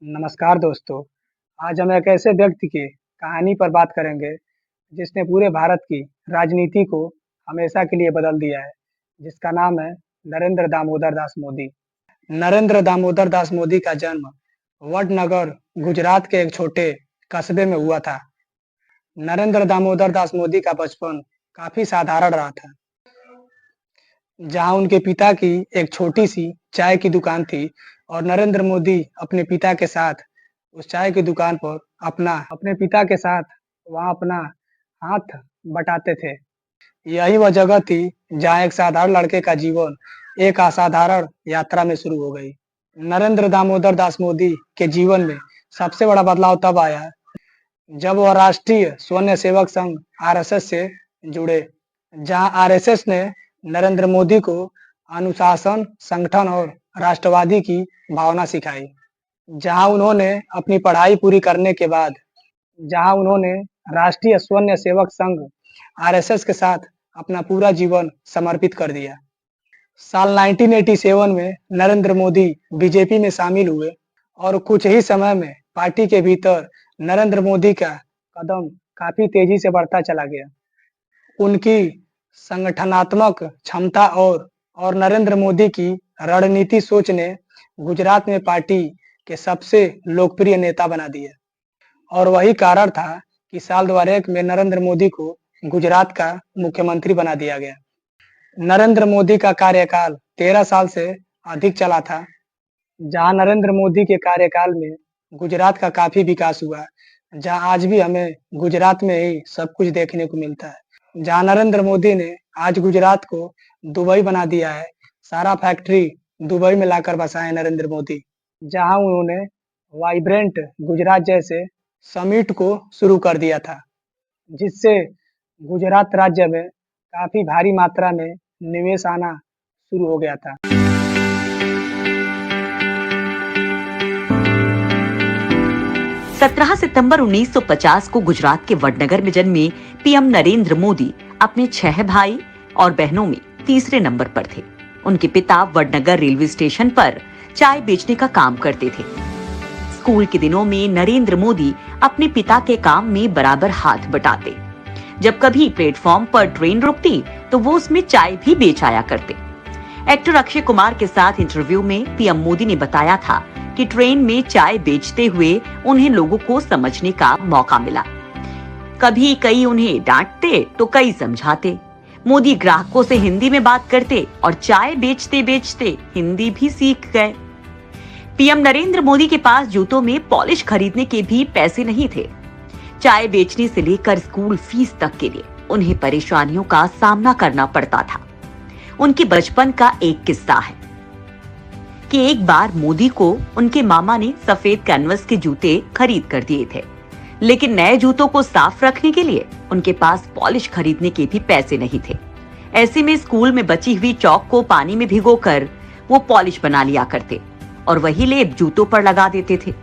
नमस्कार दोस्तों, आज हम एक ऐसे व्यक्ति की कहानी पर बात करेंगे, जिसने पूरे भारत की राजनीति को हमेशा के लिए बदल दिया है, जिसका नाम है नरेंद्र दामोदर दास मोदी। नरेंद्र दामोदर दास मोदी का जन्म वडनगर, गुजरात के एक छोटे कस्बे में हुआ था। नरेंद्र दामोदर दास मोदी का बचपन काफी साधारण रहा था, जहां उनके पिता की एक छोटी-सी चाय की दुकान थी और नरेंद्र मोदी अपने पिता के साथ उस चाय की दुकान पर अपने पिता के साथ वहाँ अपना हाथ बटाते थे। यही वह जगह थी जहाँ एक साधारण लड़के का जीवन एक असाधारण यात्रा में शुरू हो गई। नरेंद्र दामोदर दास मोदी के जीवन में सबसे बड़ा बदलाव तब आया जब वह राष्ट्रीय स्वयं सेवक संघ आरएसएस से जुड़े, जहां आरएसएस ने नरेंद्र मोदी को अनुशासन, संगठन और राष्ट्रवादी की भावना सिखाई। जहां उन्होंने अपनी पढ़ाई पूरी करने के बाद जहां उन्होंने राष्ट्रीय स्वयं सेवक संघ आरएसएस के साथ अपना पूरा जीवन समर्पित कर दिया। साल 1987 में नरेंद्र मोदी बीजेपी में शामिल हुए और कुछ ही समय में पार्टी के भीतर नरेंद्र मोदी का कदम काफी तेजी से बढ़ता चला गया। उनकी संगठनात्मक क्षमता और नरेंद्र मोदी की रणनीति सोच ने गुजरात में पार्टी के सबसे लोकप्रिय नेता बना दिए और वही कारण था कि साल 2001 में नरेंद्र मोदी को गुजरात का मुख्यमंत्री बना दिया गया। नरेंद्र मोदी का कार्यकाल 13 साल से अधिक चला था, जहां नरेंद्र मोदी के कार्यकाल में गुजरात का काफी विकास हुआ, जहां आज भी हमें गुजरात में ही सब कुछ देखने को मिलता है। जहां नरेंद्र मोदी ने आज गुजरात को दुबई बना दिया है, सारा फैक्ट्री दुबई में लाकर बसाए नरेंद्र मोदी। जहां उन्होंने वाइब्रेंट गुजरात जैसे समिट को शुरू कर दिया था, जिससे गुजरात राज्य में काफी भारी मात्रा में निवेश आना शुरू हो गया था। 17 सितंबर 1950 को गुजरात के वडनगर में जन्मे पीएम नरेंद्र मोदी अपने 6 भाई और बहनों में तीसरे नंबर पर थे। उनके पिता वडनगर रेलवे स्टेशन पर चाय बेचने का काम करते थे। स्कूल के दिनों में नरेंद्र मोदी अपने पिता के काम में बराबर हाथ बटाते। जब कभी प्लेटफॉर्म पर ट्रेन रुकती तो वो उसमें चाय भी बेच आया करते। एक्टर अक्षय कुमार के साथ इंटरव्यू में पीएम मोदी ने बताया था कि ट्रेन में चाय बेचते हुए उन्हें लोगों को समझने का मौका मिला। कभी कई उन्हें डांटते तो कई समझाते। मोदी ग्राहकों से हिंदी में बात करते और चाय बेचते बेचते हिंदी भी सीख गए। पीएम नरेंद्र मोदी के पास जूतों में पॉलिश खरीदने के भी पैसे नहीं थे। चाय बेचने से लेकर स्कूल फीस तक के लिए उन्हें परेशानियों का सामना करना पड़ता था। उनके बचपन का एक किस्सा है कि एक बार मोदी को उनके मामा ने सफेद कैनवस के जूते खरीद कर दिए थे, लेकिन नए जूतों को साफ रखने के लिए उनके पास पॉलिश खरीदने के भी पैसे नहीं थे। ऐसे में स्कूल में बची हुई चौक को पानी में भिगोकर वो पॉलिश बना लिया करते और वही लेप जूतों पर लगा देते थे।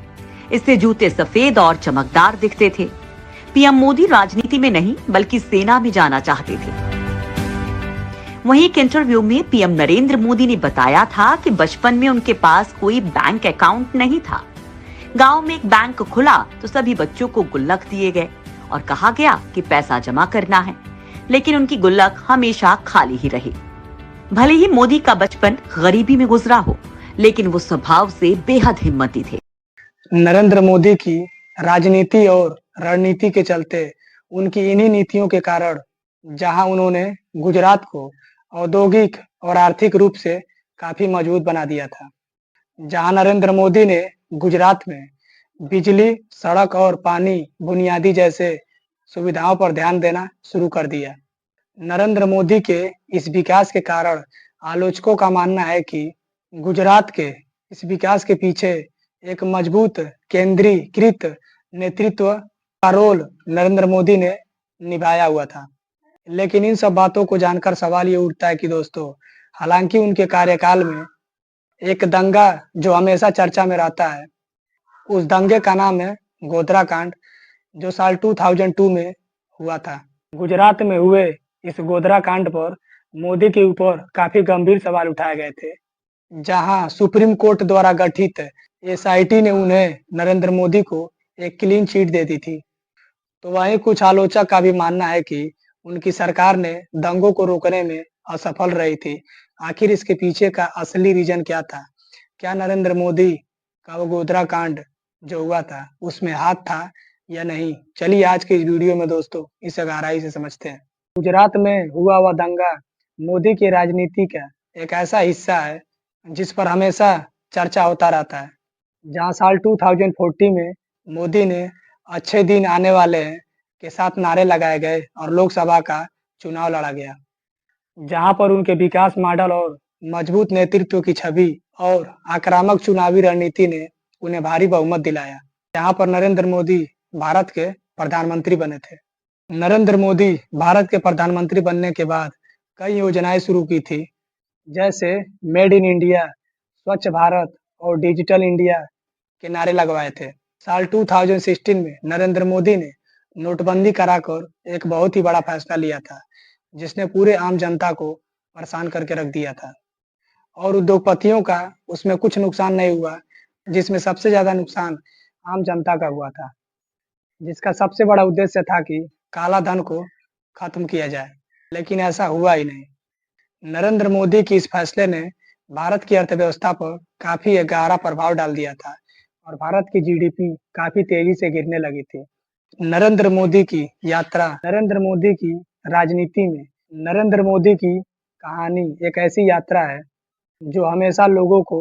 इससे जूते सफेद और चमकदार दिखते थे। पीएम मोदी राजनीति में नहीं बल्कि सेना में जाना चाहते थे। वहीं एक इंटरव्यू में पीएम नरेंद्र मोदी ने बताया था कि बचपन में उनके पास कोई बैंक अकाउंट नहीं था। गांव में एक बैंक खुला तो सभी बच्चों को गुल्लक दिए गए और कहा गया कि पैसा जमा करना है, लेकिन उनकी गुल्लक हमेशा खाली ही रही। भले ही मोदी का बचपन गरीबी में गुजरा हो, लेकिन वो स्वभाव से बेहद हिम्मती थे। नरेंद्र मोदी की राजनीति और रणनीति के चलते उनकी इन्हीं नीतियों के कारण जहां उन्होंने गुजरात को औद्योगिक और आर्थिक रूप से काफी मजबूत बना दिया था। जहां नरेंद्र मोदी ने गुजरात में बिजली, सड़क और पानी बुनियादी जैसे सुविधाओं पर ध्यान देना शुरू कर दिया। नरेंद्र मोदी के इस विकास के कारण आलोचकों का मानना है कि गुजरात के इस विकास के पीछे एक मजबूत केंद्रीकृत नेतृत्व का रोल नरेंद्र मोदी ने निभाया हुआ था। लेकिन इन सब बातों को जानकर सवाल ये उठता है कि दोस्तों, हालांकि उनके कार्यकाल में एक दंगा जो हमेशा चर्चा में रहता है, उस दंगे का नाम है गोधरा कांड, जो साल 2002 में हुआ था। गुजरात में हुए इस गोधरा कांड पर मोदी के ऊपर काफी गंभीर सवाल उठाए गए थे, जहां सुप्रीम कोर्ट द्वारा गठित एसआईटी ने उन्हें नरेंद्र मोदी को एक क्लीन चिट दे दी थी। तो वहीं कुछ आलोचक का भी मानना है कि उनकी सरकार ने दंगों को रोकने में असफल रही थी। आखिर इसके पीछे का असली रीजन क्या था? क्या नरेंद्र मोदी का वो गोधरा कांड जो हुआ था, उसमें हाथ था या नहीं? चलिए आज के इस वीडियो में दोस्तों इसे गहराई से समझते हैं। गुजरात में हुआ वह दंगा मोदी की राजनीति का एक ऐसा हिस्सा है जिस पर हमेशा चर्चा होता रहता है। जहां साल 2014 में मोदी ने अच्छे दिन आने वाले हैं के साथ नारे लगाए गए और लोकसभा का चुनाव लड़ा गया। जहां पर उनके विकास मॉडल और मजबूत नेतृत्व की छवि और आक्रामक चुनावी रणनीति ने उन्हें भारी बहुमत दिलाया। जहां पर नरेंद्र मोदी भारत के प्रधानमंत्री बने थे। नरेंद्र मोदी भारत के प्रधानमंत्री बनने के बाद कई योजनाएं शुरू की थी, जैसे मेड इन इंडिया, स्वच्छ भारत और डिजिटल इंडिया के नारे लगवाए थे। साल 2016 में नरेंद्र मोदी ने नोटबंदी कराकर एक बहुत ही बड़ा फैसला लिया था, जिसने पूरे आम जनता को परेशान करके रख दिया था और उद्योगपतियों का उसमें कुछ नुकसान नहीं हुआ, जिसमें सबसे ज़्यादा नुकसान आम जनता का हुआ था, जिसका सबसे बड़ा उद्देश्य था कि काला धन को खत्म किया जाए, लेकिन ऐसा हुआ ही नहीं। नरेंद्र मोदी की इस फैसले ने भारत की अर्थव्यवस्था पर काफ़ी एक गहरा प्रभाव डाल दिया था और भारत की जीडीपी काफ़ी तेज़ी से गिरने लगी थी। नरेंद्र मोदी की यात्रा, नरेंद्र मोदी की राजनीति में नरेंद्र मोदी की कहानी एक ऐसी यात्रा है, जो हमेशा लोगों को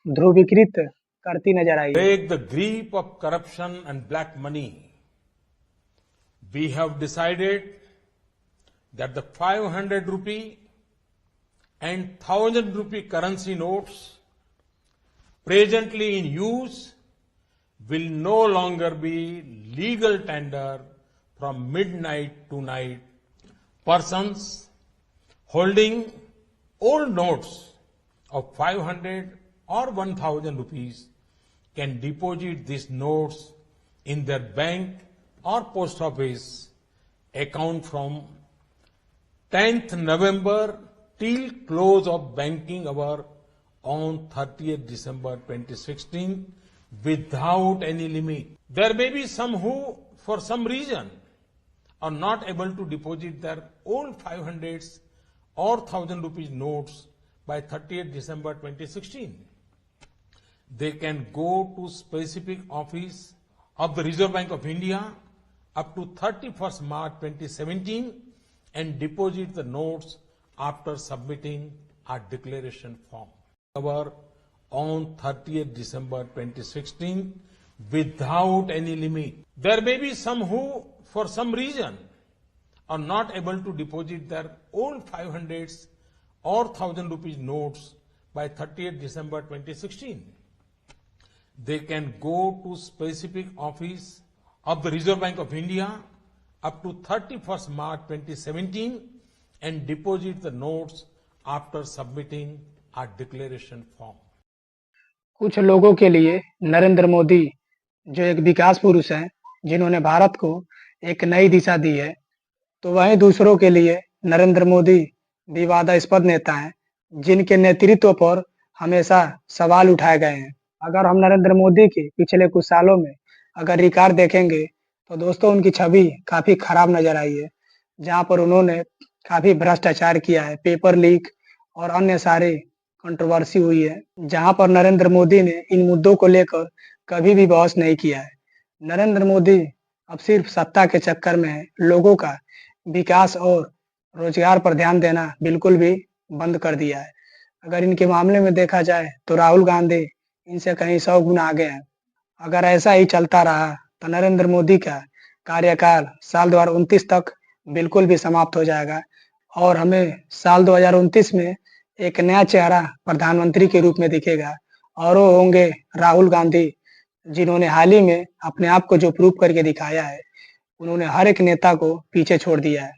ध्रुवीकृत करती नज़र आई है। Break the grip of corruption and black money. We have decided that the 500 rupee and 1000 rupee currency notes presently in use will no longer be legal tender from midnight to night. Persons holding old notes of 500 or 1000 rupees can deposit these notes in their bank or post office account from 10th November till close of banking hour on 30th December 2016 without any limit. There may be some who, for some reason, are not able to deposit their old 500s or 1000 rupees notes by 30th December 2016. They can go to specific office of the Reserve Bank of India up to 31st March 2017 and deposit the notes after submitting a declaration form. However, on 30th December 2016 without any limit. There may be some who, for some reason, are not able to deposit their old 500s or 1000 rupees notes by 30th December 2016. They can go to specific office of the Reserve Bank of India up to 31st March 2017 and deposit the notes after submitting a declaration form. कुछ लोगों के लिए नरेंद्र मोदी जो एक विकास पुरुष हैं, जिन्होंने भारत को एक नई दिशा दी है, तो वहीं दूसरों के लिए नरेंद्र मोदी विवादास्पद नेता हैं, जिनके नेतृत्व पर हमेशा सवाल उठाए गए हैं। अगर हम नरेंद्र मोदी के पिछले कुछ सालों में अगर रिकॉर्ड देखेंगे, तो दोस्तों उनकी छवि काफ़ी खराब नज़र आई है, जहां पर उन्होंने काफ़ी भ्रष्टाचार किया है, पेपर लीक और अन्य सारे कंट्रोवर्सी हुई है, जहां पर नरेंद्र मोदी ने इन मुद्दों को लेकर कभी भी बहस नहीं किया है। नरेंद्र मोदी अब सिर्फ सत्ता के चक्कर में है, लोगों का विकास और रोजगार पर ध्यान देना बिल्कुल भी बंद कर दिया है। अगर इनके मामले में देखा जाए तो राहुल गांधी इनसे कहीं 100 गुना आगे हैं। अगर ऐसा ही चलता रहा तो नरेंद्र मोदी का कार्यकाल साल 2029 तक बिल्कुल भी समाप्त हो जाएगा और हमें साल 2029 में एक नया चेहरा प्रधानमंत्री के रूप में दिखेगा और वो होंगे राहुल गांधी, जिन्होंने हाल ही में अपने आप को जो प्रूव करके दिखाया है, उन्होंने हर एक नेता को पीछे छोड़ दिया है।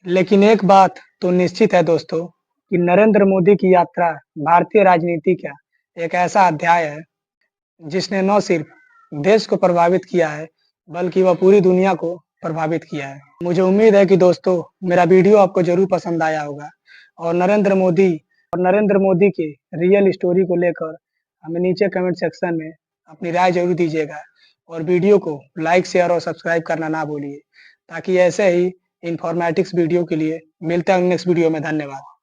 लेकिन एक बात तो निश्चित है दोस्तों कि नरेंद्र मोदी की यात्रा भारतीय राजनीति का एक ऐसा अध्याय है, जिसने न सिर्फ देश को प्रभावित किया है, बल्कि वह पूरी दुनिया को प्रभावित किया है। मुझे उम्मीद है कि दोस्तों मेरा वीडियो आपको ज़रूर पसंद आया होगा और नरेंद्र मोदी के रियल स्टोरी को लेकर हमें नीचे कमेंट सेक्शन में अपनी राय ज़रूर दीजिएगा और वीडियो को लाइक, शेयर और सब्सक्राइब करना ना भूलिए, ताकि ऐसे ही इन्फॉर्मेटिक्स वीडियो के लिए मिलते हैं नेक्स्ट वीडियो में। धन्यवाद।